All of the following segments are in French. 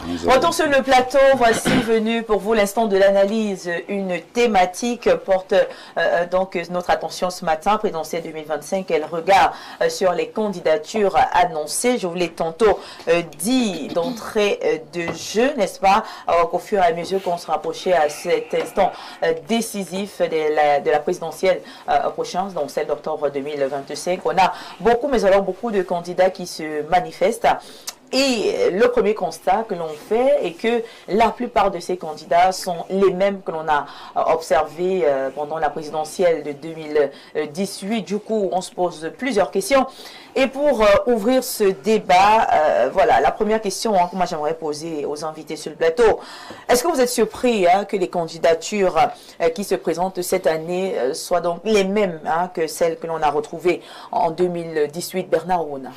Retour sur le plateau, voici venu pour vous l'instant de l'analyse. Une thématique porte donc notre attention ce matin, présidentielle 2025. Elle regarde sur les candidatures annoncées. Je vous l'ai tantôt dit d'entrée de jeu, n'est-ce pas, qu'au fur et à mesure qu'on se rapprochait à cet instant décisif de la présidentielle prochaine, donc celle d'octobre 2025. On a beaucoup, mais alors beaucoup de candidats qui se manifestent. Et le premier constat que l'on fait est que la plupart de ces candidats sont les mêmes que l'on a observés pendant la présidentielle de 2018. Du coup, on se pose plusieurs questions. Et pour ouvrir ce débat, voilà, la première question que moi j'aimerais poser aux invités sur le plateau. Est-ce que vous êtes surpris que les candidatures qui se présentent cette année soient donc les mêmes que celles que l'on a retrouvées en 2018, Bernard Ouna?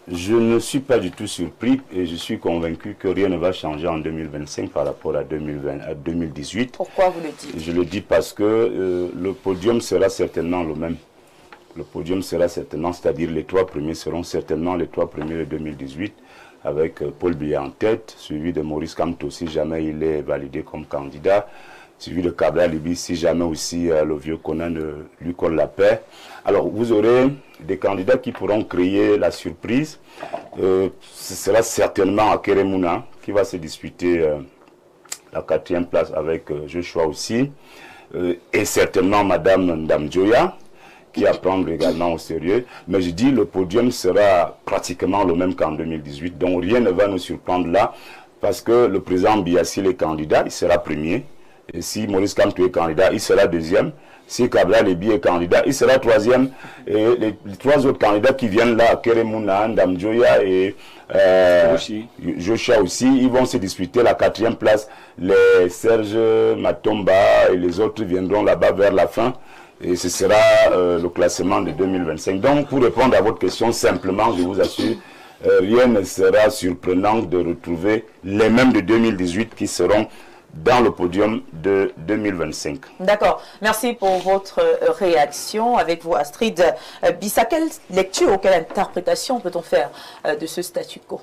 Je ne suis pas du tout surpris et je suis convaincu que rien ne va changer en 2025 par rapport à 2018. Pourquoi vous le dites? Je le dis parce que le podium sera certainement le même. Le podium sera certainement, c'est-à-dire les trois premiers seront certainement les trois premiers de 2018, avec Paul Biya en tête, suivi de Maurice Kamto si jamais il est validé comme candidat, suivi de Kabla Libi si jamais aussi le vieux Conan lui colle la paix. Alors vous aurez des candidats qui pourront créer la surprise. Ce sera certainement Akeremouna qui va se disputer la 4e place avec Joshua aussi. Et certainement Madame Ndamjoya qui à prendre également au sérieux. Mais je dis le podium sera pratiquement le même qu'en 2018. Donc rien ne va nous surprendre là parce que le président Biya, s'il est candidat, il sera premier. Et si Maurice Kamto est candidat, il sera deuxième. Si Kabla Libi est candidat, il sera troisième. Et les trois autres candidats qui viennent là, Keremouna, Ndamjoya et Joshua aussi, ils vont se disputer la 4e place. Les Serge Matomba et les autres viendront là-bas vers la fin. Et ce sera le classement de 2025. Donc, pour répondre à votre question, simplement, je vous assure, rien ne sera surprenant de retrouver les mêmes de 2018 qui seront dans le podium de 2025. D'accord. Merci pour votre réaction. Avec vous, Astrid Bissa, quelle lecture ou quelle interprétation peut-on faire de ce statu quo?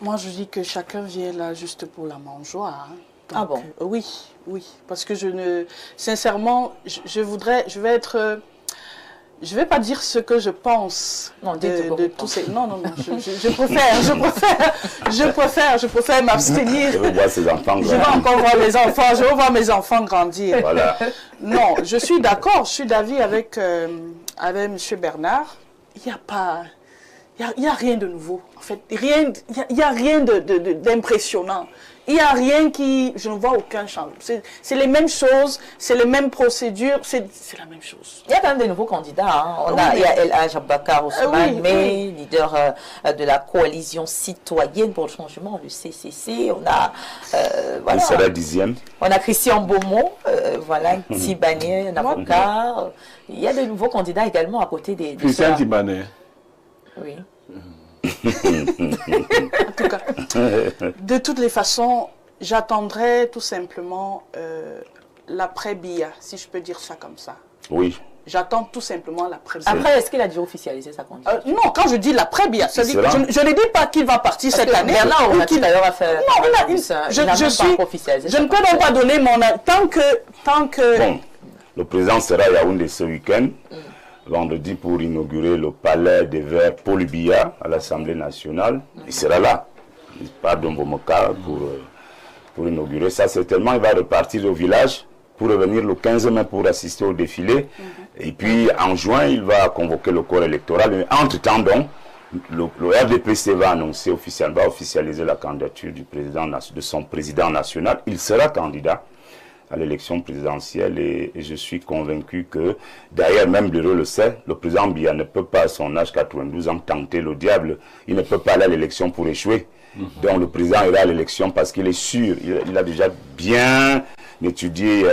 Moi, je dis que chacun vient là juste pour la mangeoire. Donc, ah bon? Oui, oui. Parce que sincèrement, je vais pas dire ce que je pense de tous ces... Non, je préfère m'abstenir. Je veux voir ses enfants grandir. Je vais encore voir mes enfants, je veux voir mes enfants grandir. Voilà. Non, je suis d'accord, je suis d'avis avec M. Bernard. Il n'y a rien de nouveau. En fait, il n'y a rien d'impressionnant. Il n'y a rien qui... Je ne vois aucun changement. C'est les mêmes choses, c'est les mêmes procédures, c'est la même chose. Il y a quand même des nouveaux candidats. Il y a El Hadj Abakar Ousmane, leader de la coalition citoyenne pour le changement, le CCC. On a... Il sera 10e. On a Christian Beaumont, voilà, Tibanier, un avocat. Il y a de nouveaux candidats également à côté des... Christian Tibanier. Oui. En tout cas, de toutes les façons, j'attendrai tout simplement l'après-Biya, si je peux dire ça comme ça. Oui. J'attends tout simplement l'après-Biya. Après, est-ce qu'il a déjà officialisé sa candidature? Non, quand je dis l'après-Biya, je ne dis pas qu'il va partir cette année. Bernard, on a tout d'ailleurs à faire. Non, je ne peux donc pas donner mon... Tant que... Bon, le président sera à Yaoundé ce week-end. Vendredi pour inaugurer le palais des Verts Paul Biya à l'Assemblée nationale. Il sera là, pas d'Ombomoka pour inaugurer ça. Certainement, il va repartir au village pour revenir le 15 mai pour assister au défilé. Et puis, en juin, il va convoquer le corps électoral. Mais entre-temps, donc, le RDPC va annoncer officiellement, va officialiser la candidature de son président national. Il sera candidat à l'élection présidentielle et je suis convaincu que, d'ailleurs même Bureau le sait, le président Biya ne peut pas à son âge 92 ans tenter le diable, il ne peut pas aller à l'élection pour échouer. Donc le président ira à l'élection parce qu'il est sûr, il a déjà bien étudié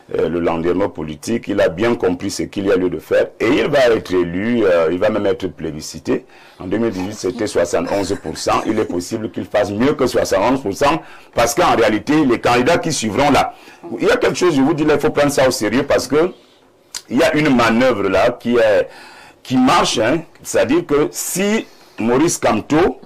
le landerneau politique, il a bien compris ce qu'il y a lieu de faire et il va être élu, il va même être plébiscité. En 2018, c'était 71%. Il est possible qu'il fasse mieux que 71% parce qu'en réalité, les candidats qui suivront là, il y a quelque chose, je vous dis, il faut prendre ça au sérieux parce que il y a une manœuvre là qui marche, hein, c'est-à-dire que si Maurice Kamto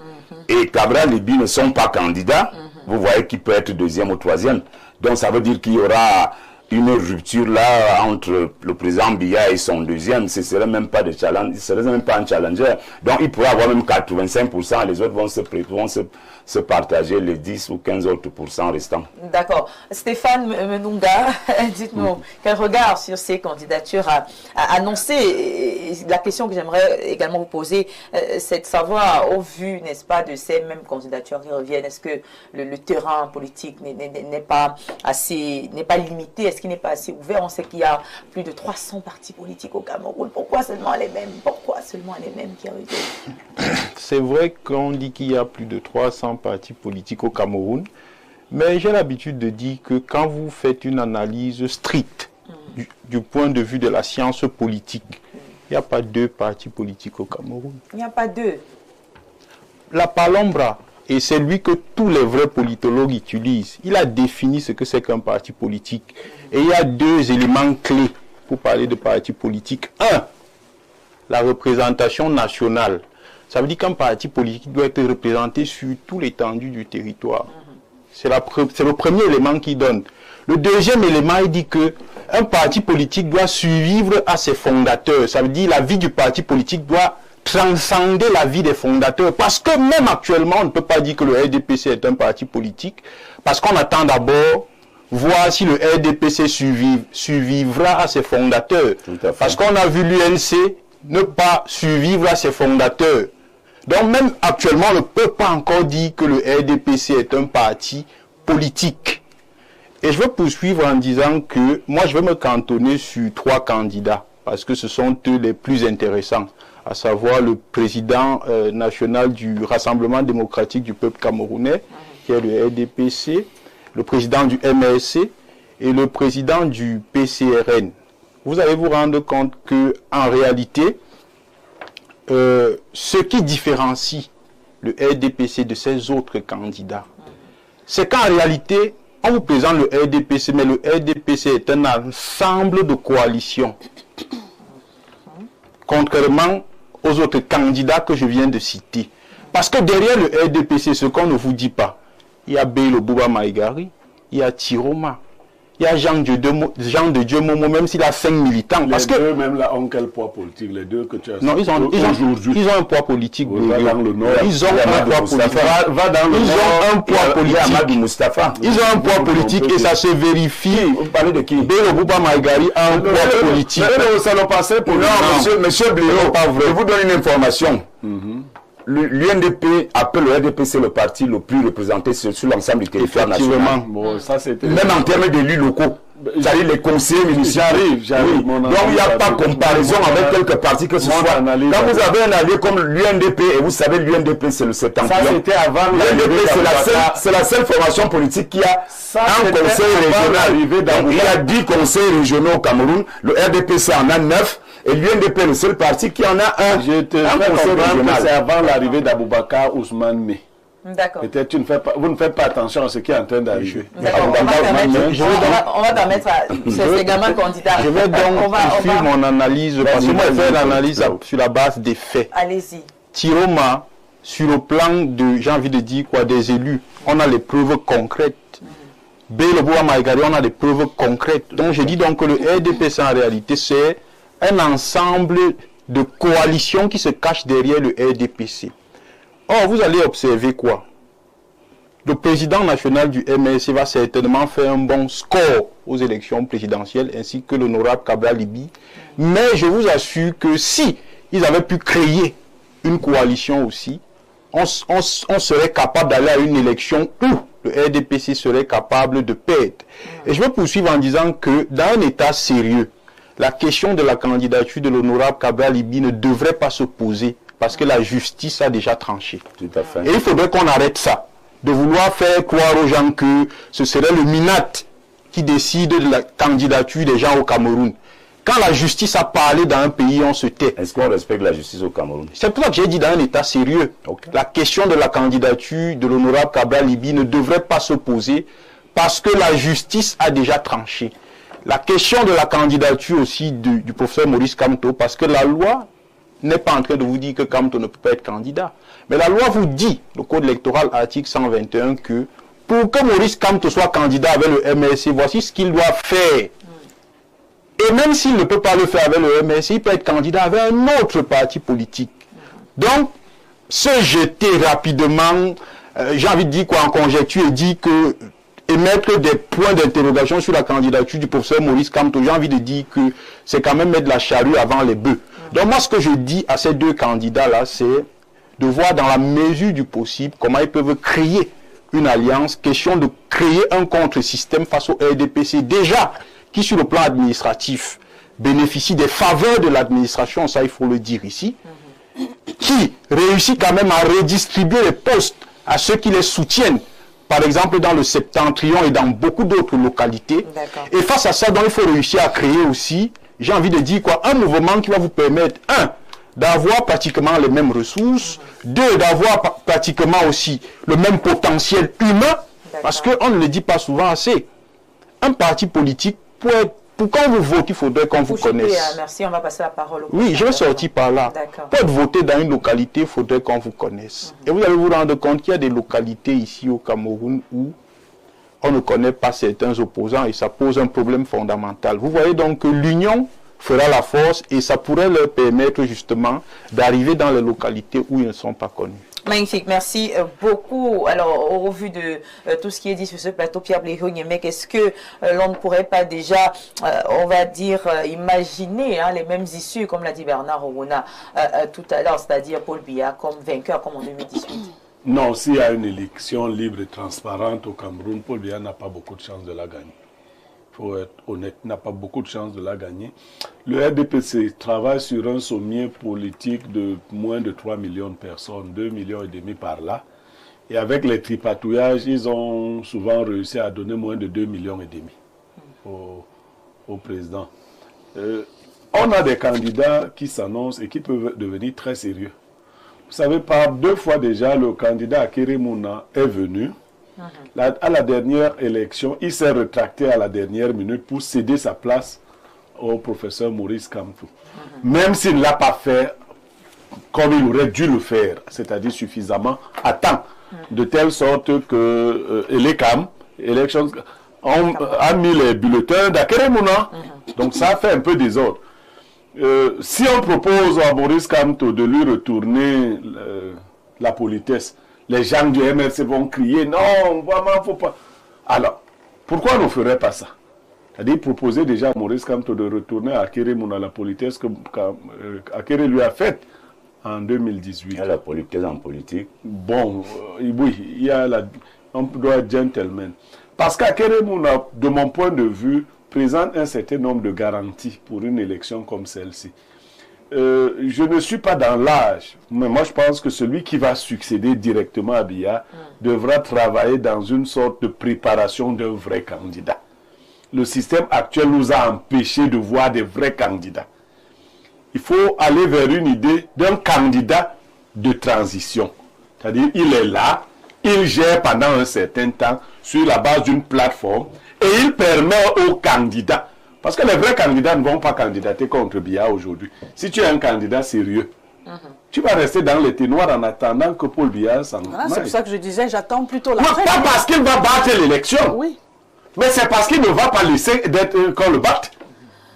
et Cabral Libye ne sont pas candidats, vous voyez qu'il peut être deuxième ou troisième. Donc ça veut dire qu'il y aura une rupture là entre le président Biya et son deuxième. Ce ne serait même pas de challenge, ce serait même pas un challenger. Donc il pourrait avoir même 85%, les autres vont se partager les 10 ou 15 autres pourcents restants. D'accord. Stéphane Menunga, dites-nous, quel regard sur ces candidatures à annoncer? Et la question que j'aimerais également vous poser, c'est de savoir, au vu, n'est-ce pas, de ces mêmes candidatures qui reviennent, est-ce que le terrain politique n'est pas limité? Est-ce qu'il n'est pas assez ouvert? On sait qu'il y a plus de 300 partis politiques au Cameroun. Pourquoi seulement les mêmes? Pourquoi seulement les mêmes qui reviennent? C'est vrai qu'on dit qu'il y a plus de 300 partis politiques au Cameroun, mais j'ai l'habitude de dire que quand vous faites une analyse stricte du point de vue de la science politique, il n'y a pas 2 partis politiques au Cameroun. Il n'y a pas 2. La Palombra, et c'est lui que tous les vrais politologues utilisent, il a défini ce que c'est qu'un parti politique. Et il y a 2 éléments clés pour parler de parti politique. 1, la représentation nationale. Ça veut dire qu'un parti politique doit être représenté sur tout l'étendue du territoire. C'est le premier élément qu'il donne. Le deuxième élément, il dit que un parti politique doit survivre à ses fondateurs. Ça veut dire que la vie du parti politique doit transcender la vie des fondateurs. Parce que même actuellement, on ne peut pas dire que le RDPC est un parti politique. Parce qu'on attend d'abord voir si le RDPC survivra à ses fondateurs. Parce qu'on a vu l'UNC ne pas survivre à ses fondateurs. Donc même actuellement, on ne peut pas encore dire que le RDPC est un parti politique. Et je vais poursuivre en disant que moi, je vais me cantonner sur 3 candidats, parce que ce sont eux les plus intéressants, à savoir le président national du Rassemblement démocratique du peuple camerounais, qui est le RDPC, le président du MRC et le président du PCRN. Vous allez vous rendre compte que en réalité, ce qui différencie le RDPC de ces autres candidats, c'est qu'en réalité, on vous présente le RDPC, mais le RDPC est un ensemble de coalitions. Contrairement aux autres candidats que je viens de citer. Parce que derrière le RDPC, ce qu'on ne vous dit pas, il y a Bello Bouba Maïgari, il y a Tiroma, il y a Jean de Dieu Momo, même s'il a 5 militants. Parce que deux, même là, ont quel poids politique? Les deux que tu as... Non, ils ont un poids politique. Oui, va dans le nord. Ils ont un poids politique. Va dans le nord. Ils ont un poids politique. Mustafa. Ils ont un poids politique et ça se vérifie. Vous parlez de qui? Bello Bouba Maïgari a un poids politique. Ça n'a passé pour... Non, monsieur Bléo, je vous donne une information. L'UNDP appelle le RDPC le parti le plus représenté sur l'ensemble du territoire national. Bon, ça, même en termes d'élus locaux. C'est-à-dire les conseillers municipaux. J'arrive. Oui. Donc il n'y a pas comparaison avec quelques partis que ce soit. Quand vous avez un allié comme l'UNDP, et vous savez l'UNDP c'est le septentrion. Ça c'était avant l'UNDP, c'est la seule formation politique qui a un conseil régional. Donc, il y a 10 conseils régionaux au Cameroun. Le RDPC en a 9. Et l'UNDP est le seul parti qui en a un. Je te fais comprendre que c'est avant l'arrivée d'Aboubacar Ousmane Mé. D'accord. Peut-être vous ne faites pas attention à ce qui est en train d'arriver. D'accord. On va permettre à ces gamins candidats. Je vais donc suivre mon analyse, parce que moi je fais l'analyse sur la base des faits. Allez-y. Tiroma, sur le plan de, j'ai envie de dire quoi, des élus, on a les preuves concrètes. Bello Bouba Maïgari, on a des preuves concrètes. Donc je dis donc que le RDPC en réalité c'est un ensemble de coalitions qui se cachent derrière le RDPC. Or, vous allez observer quoi? Le président national du MRC va certainement faire un bon score aux élections présidentielles, ainsi que l'honorable Cabral Libye. Mais je vous assure que si ils avaient pu créer une coalition aussi, on serait capable d'aller à une élection où le RDPC serait capable de perdre. Et je vais poursuivre en disant que dans un état sérieux, la question de la candidature de l'honorable Cabral Libye ne devrait pas se poser parce que la justice a déjà tranché. Tout à fait. Et il faudrait qu'on arrête ça, de vouloir faire croire aux gens que ce serait le MINAT qui décide de la candidature des gens au Cameroun. Quand la justice a parlé dans un pays, on se tait. Est-ce qu'on respecte la justice au Cameroun? C'est pour ça que j'ai dit dans un état sérieux. Okay. La question de la candidature de l'honorable Cabral Libye ne devrait pas se poser parce que la justice a déjà tranché. La question de la candidature aussi du professeur Maurice Kamto, parce que la loi n'est pas en train de vous dire que Kamto ne peut pas être candidat. Mais la loi vous dit, le code électoral article 121, que pour que Maurice Kamto soit candidat avec le MLC, voici ce qu'il doit faire. Et même s'il ne peut pas le faire avec le MLC, il peut être candidat avec un autre parti politique. Donc, se jeter rapidement, j'ai envie de dire quoi, en conjecture, et dire que émettre des points d'interrogation sur la candidature du professeur Maurice Kamto, j'ai envie de dire que c'est quand même mettre la charrue avant les bœufs. Donc moi, ce que je dis à ces deux candidats-là, c'est de voir dans la mesure du possible comment ils peuvent créer une alliance, question de créer un contre-système face au RDPC, déjà, qui sur le plan administratif bénéficie des faveurs de l'administration, ça il faut le dire ici, qui réussit quand même à redistribuer les postes à ceux qui les soutiennent, par exemple dans le Septentrion et dans beaucoup d'autres localités. Et face à ça, donc, il faut réussir à créer aussi, j'ai envie de dire quoi, un mouvement qui va vous permettre, un, d'avoir pratiquement les mêmes ressources, deux, d'avoir pratiquement aussi le même potentiel humain, parce qu'on ne le dit pas souvent assez. Un parti politique, pour quand vous votez, il faudrait qu'on vous connaisse. Merci, on va passer la parole au Oui, je vais sortir par là. Pour être voté dans une localité, il faudrait qu'on vous connaisse. Et vous allez vous rendre compte qu'il y a des localités ici au Cameroun où on ne connaît pas certains opposants et ça pose un problème fondamental. Vous voyez donc que l'union fera la force et ça pourrait leur permettre justement d'arriver dans les localités où ils ne sont pas connus. Magnifique, merci beaucoup. Alors, au vu de tout ce qui est dit sur ce plateau, Pierre Blériot-Niémec, est-ce que l'on ne pourrait pas déjà, on va dire, imaginer les mêmes issues, comme l'a dit Bernard Orona tout à l'heure, c'est-à-dire Paul Biya comme vainqueur, comme en 2018? Non, s'il y a une élection libre et transparente au Cameroun, Paul Biya n'a pas beaucoup de chances de la gagner. Il faut être honnête, n'a pas beaucoup de chances de la gagner. Le RDPC travaille sur un sommier politique de moins de 3 millions de personnes, 2,5 millions par là. Et avec les tripatouillages, ils ont souvent réussi à donner moins de 2,5 millions au président. On a des candidats qui s'annoncent et qui peuvent devenir très sérieux. Vous savez, par 2 fois déjà, le candidat Akere Mouna est venu. À la dernière élection, il s'est rétracté à la dernière minute pour céder sa place au professeur Maurice Kamto. Même s'il ne l'a pas fait comme il aurait dû le faire, c'est-à-dire suffisamment à temps, de telle sorte que l'ECAM, a mis les bulletins d'Akere Mouna. Donc ça fait un peu désordre. Si on propose à Maurice Kamto de lui retourner la politesse, les gens du MRC vont crier, non, vraiment, faut pas. Alors, pourquoi on ne ferait pas ça? C'est-à-dire proposer déjà à Maurice Kamto de retourner à Akere Mouna la politesse que Akere lui a faite en 2018. Il y a la politesse en politique. Bon, oui, il y a on doit être gentleman. Parce qu'Akere Mouna, de mon point de vue, présente un certain nombre de garanties pour une élection comme celle-ci. Je ne suis pas dans l'âge, mais moi je pense que celui qui va succéder directement à Biya devra travailler dans une sorte de préparation d'un vrai candidat. Le système actuel nous a empêchés de voir des vrais candidats. Il faut aller vers une idée d'un candidat de transition. C'est-à-dire, il est là, il gère pendant un certain temps sur la base d'une plateforme et il permet aux candidats. Parce que les vrais candidats ne vont pas candidater contre Biya aujourd'hui. Si tu es un candidat sérieux, tu vas rester dans les ténoirs en attendant que Paul Biya s'en aille. C'est pour ça que je disais, j'attends plutôt la Non, fin. pas parce qu'il va battre l'élection. Oui. Mais c'est parce qu'il ne va pas laisser qu'on le batte.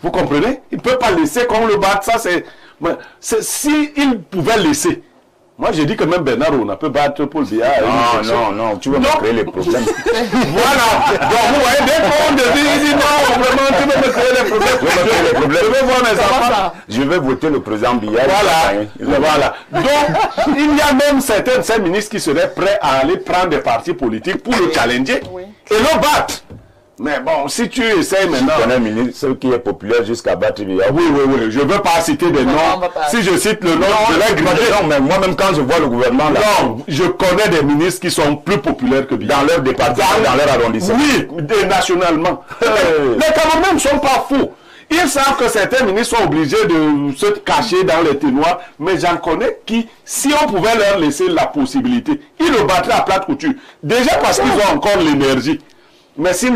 Vous comprenez? Il ne peut pas laisser qu'on le batte. Ça, s'il pouvait laisser. Moi, j'ai dit que même Bernard Orona peut battre Paul Biya. Non, tu vas me créer les problèmes. Voilà. Donc, vous voyez, dès qu'on dit non, vraiment, tu veux me créer les problèmes. Je vais voir mes enfants. Je vais voter le président Biya. Voilà. Donc, il y a même certains de ces ministres qui seraient prêts à aller prendre des partis politiques pour le challenger et le battre. Mais bon, si tu essayes maintenant... Tu connais un ministre qui est populaire jusqu'à battre Biya. Oui. Je ne veux pas citer des noms. Si je cite le nom, je vais griller. Non, mais moi-même, quand je vois le gouvernement là... Non, je connais des ministres qui sont plus populaires que Biya. Dans leur département, dans leur arrondissement. Oui, nationalement. Les Camerounais ne sont pas fous. Ils savent que certains ministres sont obligés de se cacher dans les ténoirs, mais j'en connais qui, si on pouvait leur laisser la possibilité, ils le battraient à plate couture. Déjà parce qu'ils ont encore l'énergie. Mais s'ils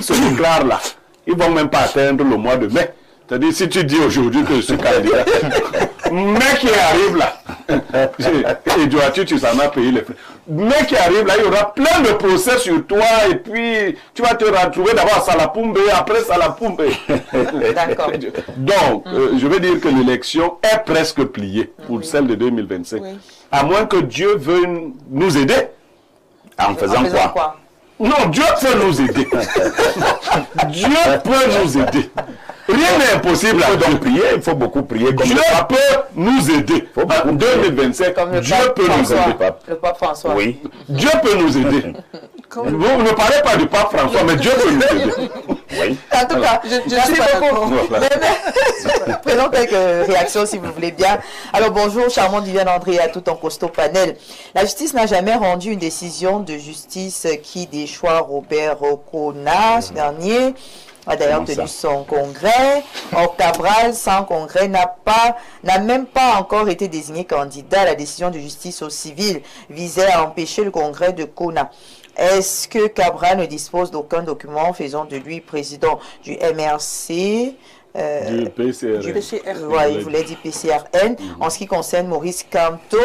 se déclarent là, ils ne vont même pas atteindre le mois de mai. C'est-à-dire, si tu dis aujourd'hui que je suis candidat, Mais qui arrive là, et Joachim, tu s'en as payé les frais. Mais qui arrive là, il y aura plein de procès sur toi et puis tu vas te retrouver d'abord à Salapumbe, après Salapumbe. D'accord. Donc, je veux dire que l'élection est presque pliée pour celle de 2025. Oui. À moins que Dieu veuille nous aider. En faisant quoi? Non, Dieu peut nous aider. Dieu peut nous aider. Rien n'est impossible à donc prier. Il faut beaucoup prier. Dieu peut nous aider. En 2025, Dieu peut nous aider. Le pape François. Oui. Dieu peut nous aider. Vous ne parlez pas du pape François, mais Dieu peut nous aider. Oui. En tout cas, je merci suis pas beaucoup. Prenons quelques réactions si vous voulez bien. Alors bonjour, charmante Viviane André, à tout en costaud panel. La justice n'a jamais rendu une décision de justice qui déchoit Robert Okona, ce dernier a d'ailleurs tenu son congrès. Or, Cabral, sans congrès, n'a même pas encore été désigné candidat. La décision de justice au civil visait à empêcher le congrès de Kona. Est-ce que Cabral ne dispose d'aucun document faisant de lui président du MRC du PCRN. Il voulait dire PCRN. En ce qui concerne Maurice Kamto,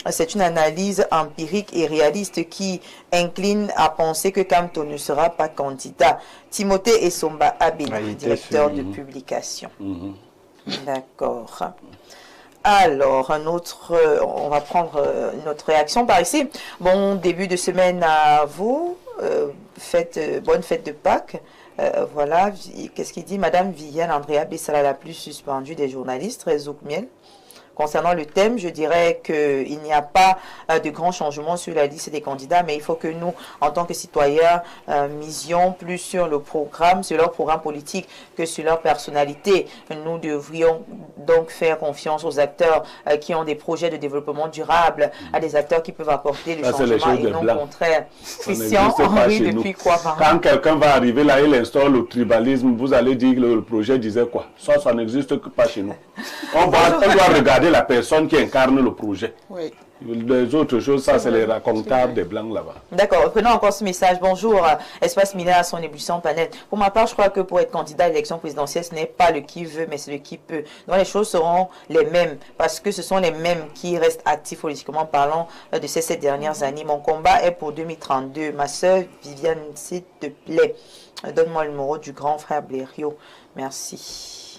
c'est une analyse empirique et réaliste qui incline à penser que Kamto ne sera pas candidat. Timothée Essomba Abel, directeur de publication. D'accord. Alors, on va prendre notre réaction par ici. Bon début de semaine à vous. Bonne fête de Pâques. Voilà, qu'est-ce qu'il dit? Madame Viviane Andrea Bessala, la plus suspendue des journalistes, Rezouk Miel. Concernant le thème, je dirais qu'il n'y a pas de grands changements sur la liste des candidats, mais il faut que nous, en tant que citoyens, misions plus sur le programme, sur leur programme politique que sur leur personnalité. Nous devrions donc faire confiance aux acteurs qui ont des projets de développement durable, à des acteurs qui peuvent apporter le changement et non le contraire. Christian Henry, depuis quoi? Quand quelqu'un va arriver là, il instaure le tribalisme, vous allez dire que le projet disait quoi? Ça n'existe que pas chez nous. On doit regarder la personne qui incarne le projet. Oui. Les autres choses, ça c'est les racontables des Blancs là-bas. D'accord, prenons encore ce message. Bonjour, Espace Minéa à son ébullition panel. Pour ma part, je crois que pour être candidat à l'élection présidentielle, ce n'est pas le qui veut, mais c'est le qui peut. Donc les choses seront les mêmes, parce que ce sont les mêmes qui restent actifs politiquement parlant de ces 7 dernières années. Mon combat est pour 2032. Ma soeur Viviane, s'il te plaît, donne-moi le numéro du grand frère Blériot. Merci.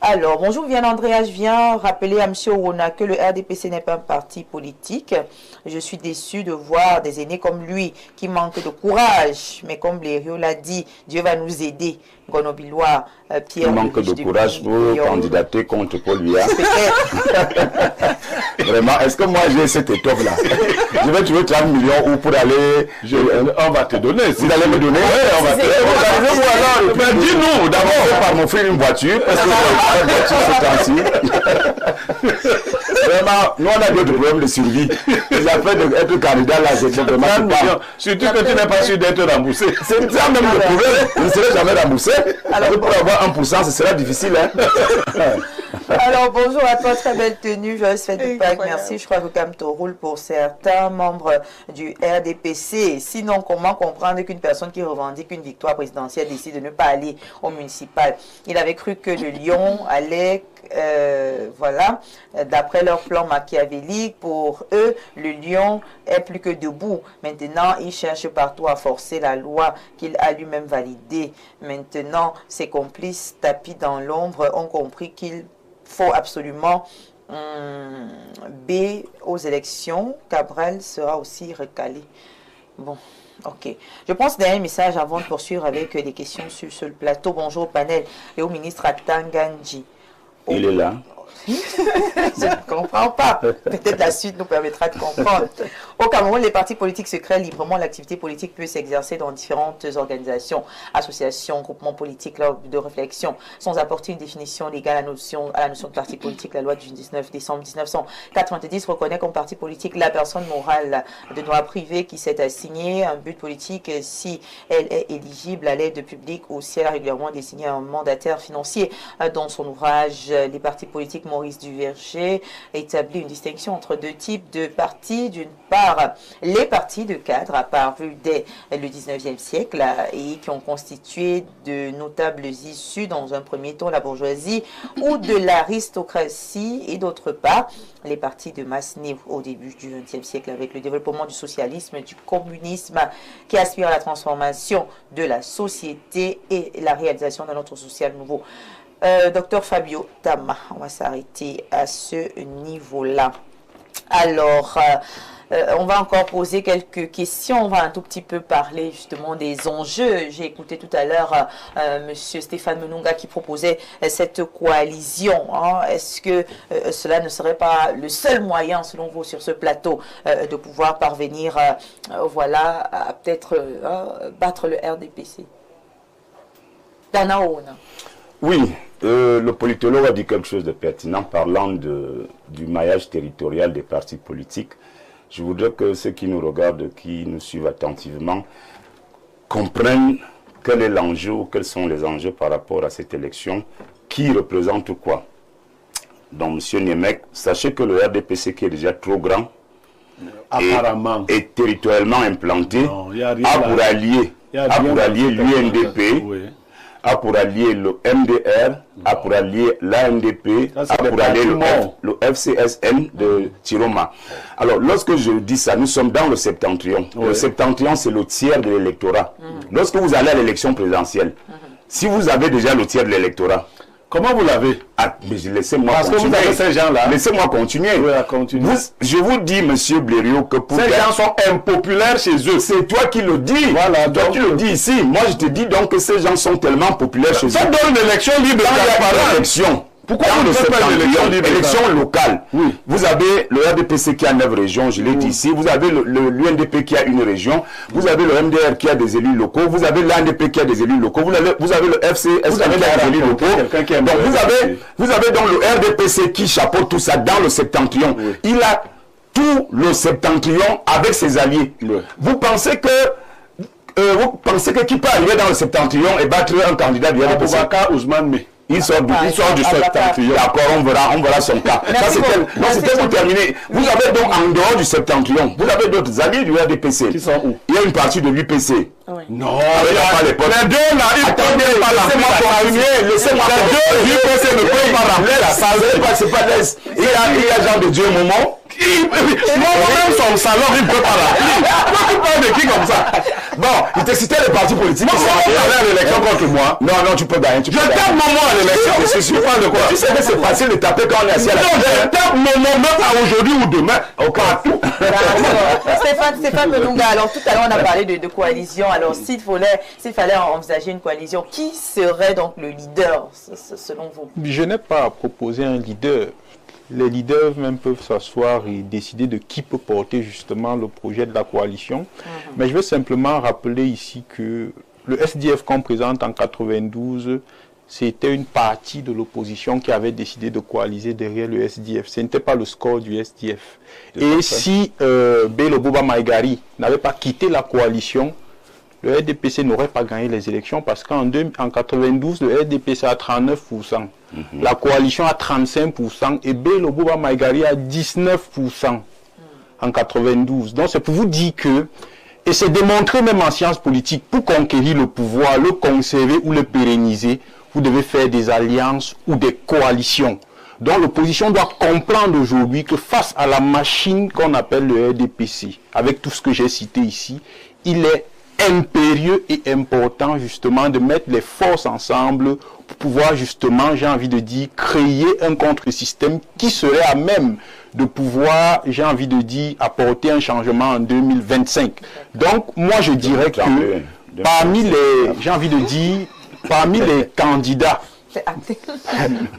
Alors, bonjour Viviane Andrea, je viens rappeler à M. Orona que le RDPC n'est pas un parti politique. Je suis déçu de voir des aînés comme lui qui manquent de courage. Mais comme Blériot l'a dit, Dieu va nous aider. Gonobilois, Pierre... Il manque de courage pour candidater contre Paul Biya. Vraiment, est-ce que moi j'ai cette étoffe-là? Je vais trouver 30 millions ou pour aller... On va te donner. Vous allez me donner? Oui, on va te donner. Mais dis-nous, d'abord, par m'offrir une voiture, parce que une voiture c'est ainsi. Vraiment, nous on a d'autres problèmes de survie. Les affaires d'être candidat là, c'est vraiment pas. Surtout que tu n'es pas sûr d'être remboursé. C'est ça même le problème. Je ne serai jamais remboursé. Alors pour avoir 1%, ce sera difficile. Alors bonjour à toi, très belle tenue, joyeuse fête de Pâques, merci. Je crois que Kamto roule pour certains membres du RDPC. Sinon, comment comprendre qu'une personne qui revendique une victoire présidentielle décide de ne pas aller au municipal? Il avait cru que le lion allait... voilà, d'après leur plan machiavélique, pour eux, le lion est plus que debout. Maintenant, il cherche partout à forcer la loi qu'il a lui-même validée. Maintenant, ses complices tapis dans l'ombre ont compris qu'il faut absolument B aux élections. Cabral sera aussi recalé. Bon. Ok. Je pense dernier message avant de poursuivre avec des questions sur le plateau. Bonjour au panel et au ministre Atanganji. Il est là. Je ne comprends pas. Peut-être la suite nous permettra de comprendre. Au Cameroun, les partis politiques se créent librement. L'activité politique peut s'exercer dans différentes organisations, associations, groupements politiques lors de réflexion, sans apporter une définition légale à la notion de parti politique. La loi du 19 décembre 1990 reconnaît comme parti politique la personne morale de droit privé qui s'est assignée un but politique si elle est éligible à l'aide publique ou si elle a régulièrement désigné un mandataire financier. Dans son ouvrage, les partis politiques, Maurice Duverger établit une distinction entre deux types de partis. D'une part, savoir les partis de cadres apparus dès le 19e siècle et qui ont constitué de notables issus, dans un premier temps, la bourgeoisie ou de l'aristocratie, et d'autre part, les partis de masse nés au début du XXe siècle avec le développement du socialisme et du communisme qui aspirent à la transformation de la société et la réalisation d'un ordre social nouveau. Docteur Fabio Tama, on va s'arrêter à ce niveau-là. Alors, on va encore poser quelques questions. On va un tout petit peu parler justement des enjeux. J'ai écouté tout à l'heure Monsieur Stéphane Menunga qui proposait cette coalition. Hein. Est-ce que cela ne serait pas le seul moyen, selon vous, sur ce plateau, de pouvoir parvenir, voilà, à peut-être battre le RDPC? Danaona. Oui, le politologue a dit quelque chose de pertinent parlant du maillage territorial des partis politiques. Je voudrais que ceux qui nous regardent, qui nous suivent attentivement, comprennent quel est l'enjeu ou quels sont les enjeux par rapport à cette élection, qui représente quoi. Donc, M. Niemek, sachez que le RDPC, qui est déjà trop grand, apparemment, et territorialement implanté, non, a pour allier l'UNDP, oui, a pour allier le MDR, a pour allier l'ANDP, a pour allier le FCSN de Tiroma. Alors, lorsque je dis ça, nous sommes dans le septentrion. Oui. Le septentrion, c'est le tiers de l'électorat. Lorsque vous allez à l'élection présidentielle, si vous avez déjà le tiers de l'électorat, comment vous l'avez? Mais laissez-moi continuer. Parce que vous avez ces gens-là. Laissez-moi continuer. Oui, à continuer. Je vous dis, monsieur Blériot, que pour ces gens sont impopulaires chez eux. C'est toi qui le dis. Voilà. Toi, tu le dis ici. Moi, je te dis donc que ces gens sont tellement populaires chez eux. Ça donne une élection libre. Pourquoi vous ne faites pas une élection locale? Oui. Vous avez le RDPC qui a 9 régions, je l'ai dit ici. Vous avez l'UNDP qui a une région. Vous avez le MDR qui a des élus locaux. Vous avez l'ANDP qui a des élus locaux. Vous avez le FCSN qui a des élus locaux. Donc vous avez donc le RDPC qui chapeaute tout ça dans le septentrion. Oui. Il a tout le septentrion avec ses alliés. Oui. Vous pensez que qui peut arriver dans le septentrion et battre un candidat du RDPC? Il sort du septentrion. D'accord, on verra son cas. C'était pour terminer. Vous avez donc en dehors du septentrion, vous avez d'autres alliés du RDPC. Qui sont où? Il y a une partie de l'UPC. Oui. Non, il n'y a pas les potes. Les deux là, attendez, laissez-moi continuer. L'UPC ne peut pas remplir la salle. C'est pas l'Est. Il y a Jean de Dieu Moment. Moi-même, son salon, il ne peut pas remplir. Toi, tu parles de qui comme ça? Bon, il te citait les partis politiques. Moi, on va aller à l'élection contre moi. Non, tu peux gagner. Je tape mon mot à l'élection. Je parle de quoi? Tu sais que c'est facile de taper quand on est assis à la télé. Non, je tape mon mot même à aujourd'hui ou demain. Partout. Stéphane Menunga, alors tout à l'heure, on a parlé de coalition. Alors, s'il fallait envisager une coalition, qui serait donc le leader, selon vous? Je n'ai pas à proposer un leader. Les leaders même peuvent s'asseoir et décider de qui peut porter justement le projet de la coalition. Mais je veux simplement rappeler ici que le SDF qu'on présente en 92, c'était une partie de l'opposition qui avait décidé de coaliser derrière le SDF. Ce n'était pas le score du SDF. Et si Bello Boba Maïgari n'avait pas quitté la coalition, le RDPC n'aurait pas gagné les élections parce qu'en 92, le RDPC a 39%. La coalition a 35% et Bello Boba Maïgari a 19% en 92. Donc c'est pour vous dire que, et c'est démontré même en sciences politiques, pour conquérir le pouvoir, le conserver ou le pérenniser, vous devez faire des alliances ou des coalitions. Donc l'opposition doit comprendre aujourd'hui que face à la machine qu'on appelle le RDPC, avec tout ce que j'ai cité ici, il est impérieux et important justement de mettre les forces ensemble pour pouvoir justement, j'ai envie de dire, créer un contre-système qui serait à même de pouvoir, j'ai envie de dire, apporter un changement en 2025. Donc moi je dirais que parmi les, j'ai envie de dire, parmi les candidats,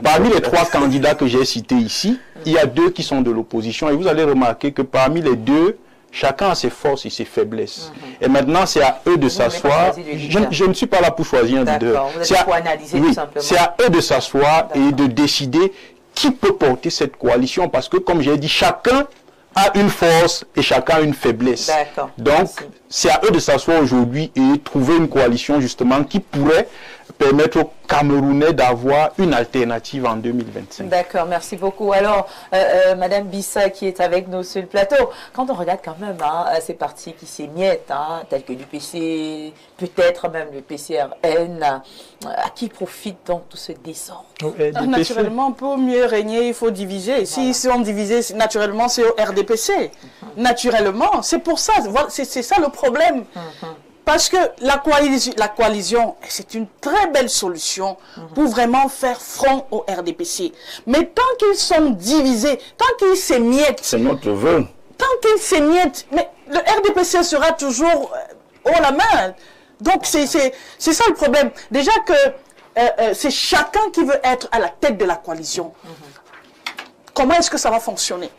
parmi les 3 candidats que j'ai cités ici, il y a 2 qui sont de l'opposition et vous allez remarquer que parmi les 2, chacun a ses forces et ses faiblesses. Et maintenant, c'est à eux de s'asseoir. Je ne suis pas là pour choisir un leader. C'est à eux de s'asseoir et de décider qui peut porter cette coalition. Parce que, comme j'ai dit, chacun a une force et chacun a une faiblesse. Donc, c'est à eux de s'asseoir aujourd'hui et trouver une coalition, justement, qui pourrait permettre aux Camerounais d'avoir une alternative en 2025. D'accord, merci beaucoup. Alors, Madame Bissa qui est avec nous sur le plateau, quand on regarde quand même ces partis qui s'émiettent, tels que l'UPC, peut-être même le PCRN, à qui profite donc tout ce désordre? Naturellement, pour mieux régner, il faut diviser. Si on divise, naturellement, c'est au RDPC. Naturellement, c'est pour ça, c'est ça le problème. Parce que la coalition, c'est une très belle solution pour vraiment faire front au RDPC. Mais tant qu'ils sont divisés, tant qu'ils s'émiettent... C'est notre vœu. Tant qu'ils s'émiettent, mais le RDPC sera toujours haut la main. Donc c'est ça le problème. Déjà que c'est chacun qui veut être à la tête de la coalition. Comment est-ce que ça va fonctionner?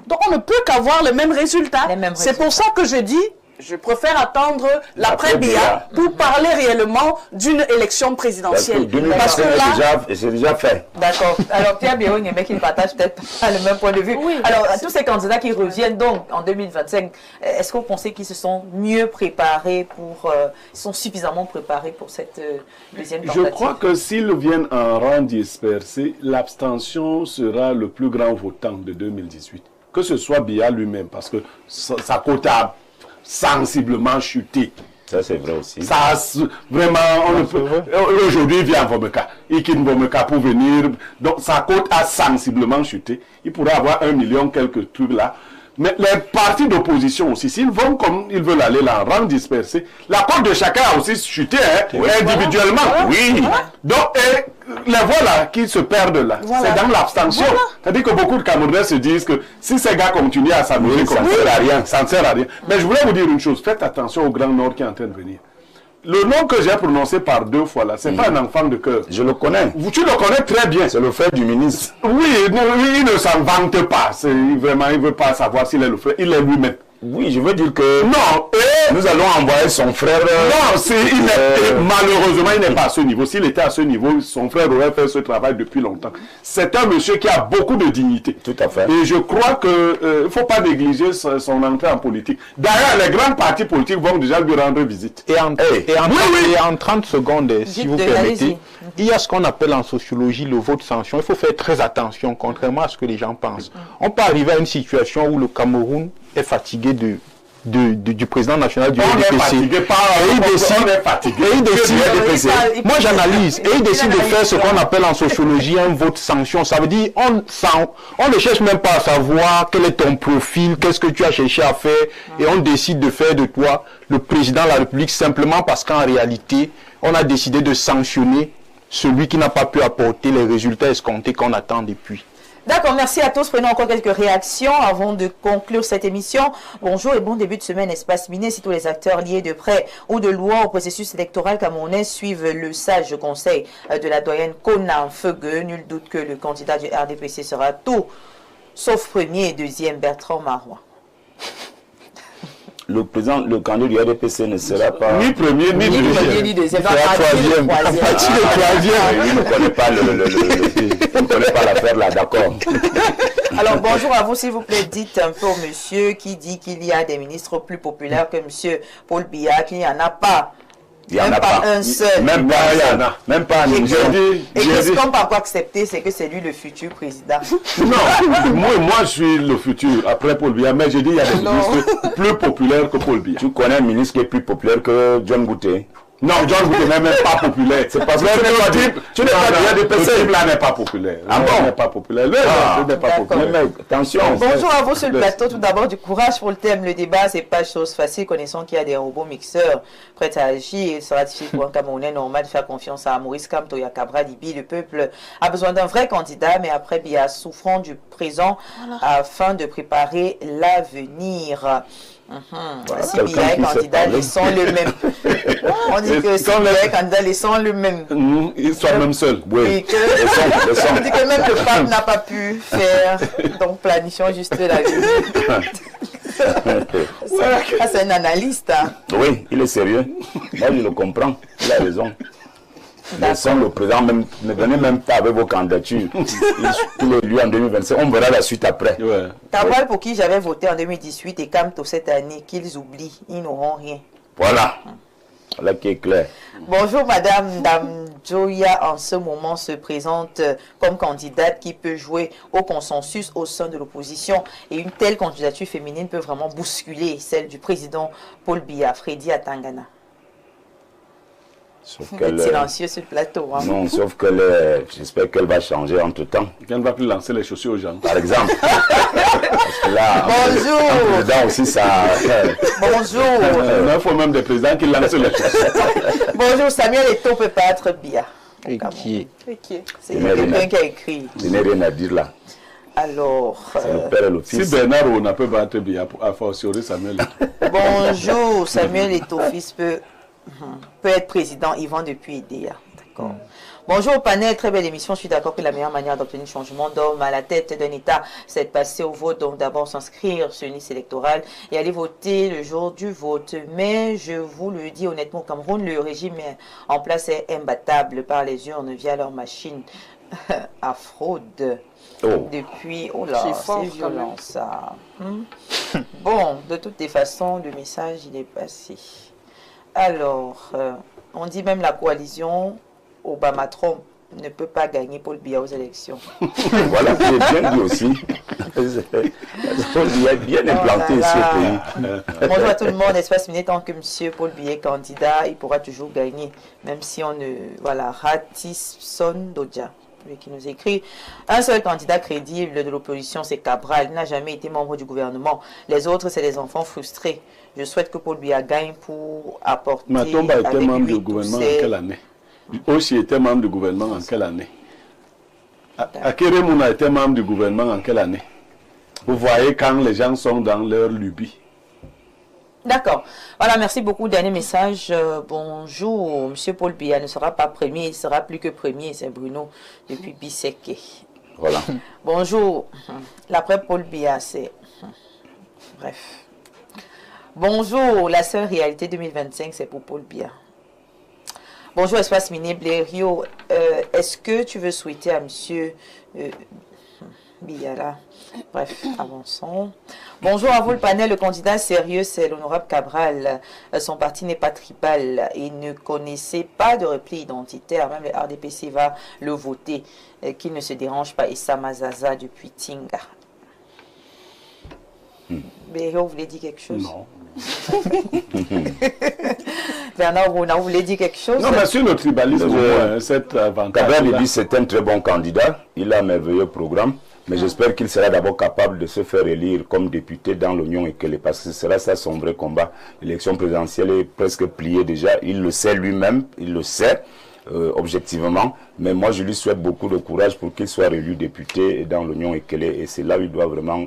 Donc on ne peut qu'avoir le même résultat. C'est pour ça que je dis... Je préfère attendre l'après-BIA pour parler réellement d'une élection présidentielle. Parce que là, c'est déjà fait. D'accord. Alors Pierre Biron, mais qu'il partage peut-être pas le même point de vue. Oui, alors, tous ces candidats qui reviennent donc en 2025, est-ce que vous pensez qu'ils se sont mieux préparés sont suffisamment préparés pour cette deuxième tentative? Je crois que s'ils viennent en rang dispersé, l'abstention sera le plus grand votant de 2018. Que ce soit BIA lui-même, parce que sa cote a sensiblement chuté. Ça, c'est vrai aussi. Ça, vraiment, on ne peut... Aujourd'hui, il vient à Vomeka. Il quitte Vomeka pour venir. Donc, sa cote a sensiblement chuté. Il pourrait avoir 1 million, quelques trucs là. Mais les partis d'opposition aussi, s'ils vont comme ils veulent aller là, en rang dispersé, la cote de chacun a aussi chuté, individuellement. Voilà. Oui. Donc, les voilà qui se perdent là. Voilà. C'est dans l'abstention. Voilà. C'est-à-dire que beaucoup de Camerounais se disent que si ces gars continuent à s'amuser comme ça, ne sert à rien. Ça ne sert à rien. Mais je voulais vous dire une chose. Faites attention au Grand Nord qui est en train de venir. Le nom que j'ai prononcé par 2 fois là, c'est pas un enfant de cœur. Je le connais. Tu le connais très bien. C'est le frère du ministre. Oui, il ne s'en vante pas. Vraiment, il ne veut pas savoir s'il est le frère. Il est lui-même. Oui, je veux dire que... Non, nous allons envoyer son frère... Non, malheureusement, il n'est pas à ce niveau. S'il était à ce niveau, son frère aurait fait ce travail depuis longtemps. C'est un monsieur qui a beaucoup de dignité. Tout à fait. Et je crois qu'il ne faut pas négliger son entrée en politique. D'ailleurs, les grands partis politiques vont déjà lui rendre visite. Et en 30 secondes, si vous permettez, il y a ce qu'on appelle en sociologie le vote sanction. Il faut faire très attention, contrairement à ce que les gens pensent. On peut arriver à une situation où le Cameroun est fatigué du président national du RDPC. Moi j'analyse, et il décide de faire ce qu'on appelle en sociologie un vote sanction. Ça veut dire, on ne cherche même pas à savoir quel est ton profil, qu'est-ce que tu as cherché à faire, et on décide de faire de toi le président de la République simplement parce qu'en réalité, on a décidé de sanctionner celui qui n'a pas pu apporter les résultats escomptés qu'on attend depuis. D'accord, merci à tous. Prenons encore quelques réactions avant de conclure cette émission. Bonjour et bon début de semaine, Espace Miné. Si tous les acteurs liés de près ou de loin au processus électoral camerounais suivent le sage conseil de la doyenne Kona Feugue, nul doute que le candidat du RDPC sera tout, sauf premier et deuxième, Bertrand Marois. Le candidat du RDPC ne sera pas... Ni premier, ni deuxième. Il sera troisième. Il ne connaît pas il ne connaît pas l'affaire là, d'accord. Alors bonjour à vous, s'il vous plaît, dites un peu au monsieur qui dit qu'il y a des ministres plus populaires que monsieur Paul Biya, qu'il n'y en a pas. Il n'y en a pas un seul. Même pas un. Même pas un. Et ce qu'on ne peut pas accepter, c'est que c'est lui le futur président. Non, moi je suis le futur après Paul Biya, mais j'ai dit il y a des ministres plus populaires que Paul Biya. Tu connais un ministre qui est plus populaire que John Gouté? Non, John Gouté n'est même pas populaire. C'est parce que tu n'es pas du RDPC. Le type là n'est pas populaire. Ah bon? Il n'est pas populaire. N'est pas populaire. Mais attention. Bonjour à vous sur le plateau. Tout d'abord, du courage pour le thème. Le débat, c'est pas chose facile. Connaissant qu'il y a des robots mixeurs prêts à agir, il sera difficile pour un Camerounais normal de faire confiance à Maurice Kamto et à Cabra Libi. Le peuple a besoin d'un vrai candidat, mais après, Biya souffrant du présent afin de préparer l'avenir. Si Biya est candidat, laissons-le même. On dit que si Biya est candidat, laissons-le même. Il soit même seul. Oui. On dit que même le pape n'a pas pu faire. Donc planifions juste la vie. Ça, c'est un analyste. Oui, il est sérieux. Moi, je le comprends. Il a raison. Laissons le président même, ne donnez même pas avec vos candidatures. Il est lui en 2025. On verra la suite après. Tabal pour qui j'avais voté en 2018 et Kamto cette année, qu'ils oublient, ils n'auront rien. Voilà. Là qui est clair. Bonjour Madame Dame Joya, en ce moment se présente comme candidate qui peut jouer au consensus au sein de l'opposition. Et une telle candidature féminine peut vraiment bousculer celle du président Paul Biya, Freddy Atangana. Vous êtes silencieux sur le plateau. Hein? Non, sauf que j'espère qu'elle va changer entre-temps. Qu'elle ne va plus lancer les chaussures aux gens. Par exemple. Parce que là, bonjour. Le président aussi, ça... Bonjour. Il faut même des présidents qui lancent les chaussures. Bonjour, Samuel Eto'o peut pas être Biya. C'est quelqu'un qui a écrit. Je n'ai rien à dire là. Alors... C'est le père et le fils. Si Bernard Ouna peut battre Biya, à fortiori Samuel. Bonjour, Samuel Eto'o fils peut être président, Yvan depuis IDEA. D'accord. Bonjour au panel, très belle émission. Je suis d'accord que la meilleure manière d'obtenir changement d'homme à la tête d'un État, c'est de passer au vote. Donc d'abord s'inscrire sur une liste électorale et aller voter le jour du vote. Mais je vous le dis honnêtement, au Cameroun, le régime en place est imbattable par les urnes via leur machine à fraude. Depuis, oh là, c'est violent ça. Bon, de toutes les façons, le message il est passé. Alors, on dit même la coalition Obama-Trump ne peut pas gagner Paul Biya aux élections. Voilà, j'ai bien dit aussi. Paul Biya est bien implanté ici au pays. Bonjour à tout le monde. Espace Miné, tant que M. Paul Biya est candidat, il pourra toujours gagner, même si on ne... Voilà, Ratison Dodja, lui qui nous écrit. Un seul candidat crédible de l'opposition, c'est Cabral. Il n'a jamais été membre du gouvernement. Les autres, c'est des enfants frustrés. Je souhaite que Paul Biya gagne pour apporter... Matomba était membre du gouvernement en quelle année? Aussi était membre du gouvernement en quelle année? Akeremouna était membre du gouvernement en quelle année? Vous voyez quand les gens sont dans leur lubie. D'accord. Voilà, merci beaucoup. Dernier message. Bonjour, M. Paul Biya ne sera pas premier, il sera plus que premier. C'est Bruno depuis Bisséké. Voilà. Bonjour. L'après Paul Biya, c'est... Bref. Bonjour, la seule réalité 2025, c'est pour Paul Biya. Bonjour, Espace Miné Blériot. Est-ce que tu veux souhaiter à M. Biya là? Bref, avançons. Bonjour à vous, le panel. Le candidat sérieux, c'est l'honorable Cabral. Son parti n'est pas tribal et ne connaissait pas de repli identitaire. Même le RDPC va le voter. Qu'il ne se dérange pas. Issa Mazaza depuis Tinga. Blériot, vous voulez dire quelque chose? Non. Bernard Ouna, vous voulez dire quelque chose? Non, mais sur le tribalisme, cet avantage. Cabral dit c'est un très bon candidat. Il a un merveilleux programme. Mais j'espère qu'il sera d'abord capable de se faire élire comme député dans l'Union et que parce que ce sera ça son vrai combat. L'élection présidentielle est presque pliée déjà. Il le sait lui-même, il le sait objectivement. Mais moi, je lui souhaite beaucoup de courage pour qu'il soit élu député dans l'Union et et c'est là où il doit vraiment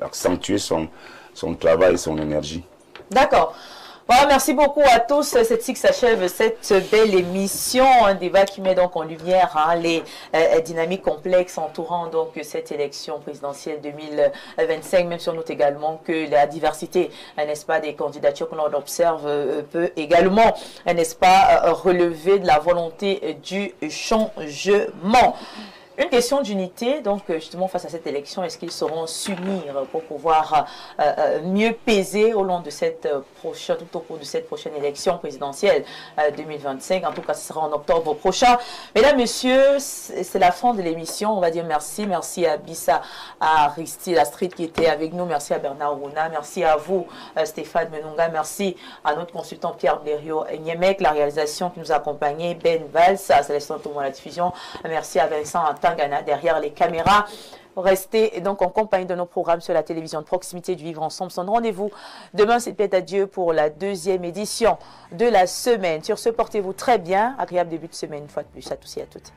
accentuer son travail et son énergie. D'accord. Voilà, merci beaucoup à tous. C'est ici que s'achève cette belle émission, un débat qui met donc en lumière les dynamiques complexes entourant donc cette élection présidentielle 2025, même si on note également que la diversité, n'est-ce pas, des candidatures que l'on observe peut également, n'est-ce pas, relever de la volonté du changement. Une question d'unité, donc justement face à cette élection, est-ce qu'ils sauront s'unir pour pouvoir mieux peser au long de cette tout au cours de cette prochaine élection présidentielle 2025. En tout cas, ce sera en octobre prochain. Mesdames, messieurs, c'est la fin de l'émission. On va dire merci. Merci à Bissa, à Aristide Astrid qui était avec nous. Merci à Bernard Ouna. Merci à vous, Stéphane Menonga. Merci à notre consultant Pierre Blériot Niemek, la réalisation qui nous a accompagnés, Ben Valls, à Célestin Thomas la diffusion. Merci à Vincent Tangana derrière les caméras. Restez donc en compagnie de nos programmes sur la télévision de proximité du Vivre Ensemble. Son rendez-vous demain, c'est peut-être adieu pour la deuxième édition de la semaine. Sur ce, portez-vous très bien. Agréable début de semaine, une fois de plus à tous et à toutes.